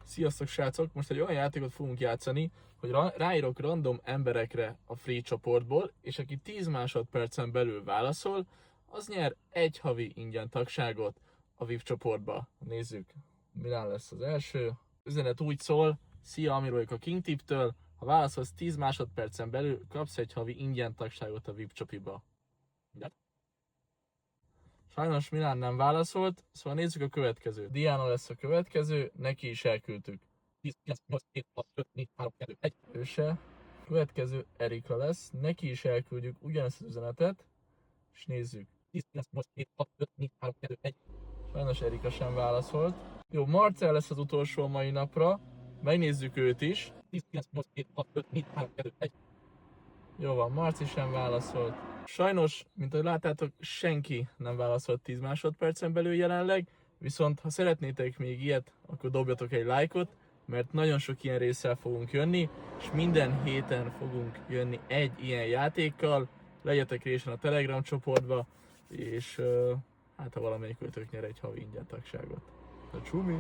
Sziasztok srácok! Most egy olyan játékot fogunk játszani, hogy ráírok random emberekre a free csoportból, és aki 10 másodpercen belül válaszol, az nyer egy havi ingyen tagságot a VIP csoportba. Nézzük, Milán lesz az első. Üzenet úgy szól: szia, Ami vagyok a KingTip-től, ha válaszolsz 10 másodpercen belül, kapsz egy havi ingyen tagságot a VIP csopiba. Sajnos Milán nem válaszolt, szóval nézzük a következőt. Diana lesz a következő, neki is elküldtük. 10, 9, 8, 7, 6, 5, 4, 3, 2, 1. Ő se. Következő Erika lesz, neki is elküldjük ugyanezt az üzenetet, és nézzük. 10, 9, 8, 7, 6, 5, 4, 3, 2, 1. Sajnos Erika sem válaszolt. Jó, Marcel lesz az utolsó a mai napra, megnézzük őt is. 10, 9, 8, 7, 6, 5, 4, 3, 2, 1. Jó van, Marci sem válaszolt. Sajnos, mint ahogy láttátok, senki nem válaszolt 10 másodpercen belül jelenleg, viszont ha szeretnétek még ilyet, akkor dobjatok egy lájkot, mert nagyon sok ilyen résszel fogunk jönni, és minden héten fogunk jönni egy ilyen játékkal. Legyetek részen a Telegram csoportba, és hát ha valamelyik őtök nyer egy havi ingyen tagságot. A csumi!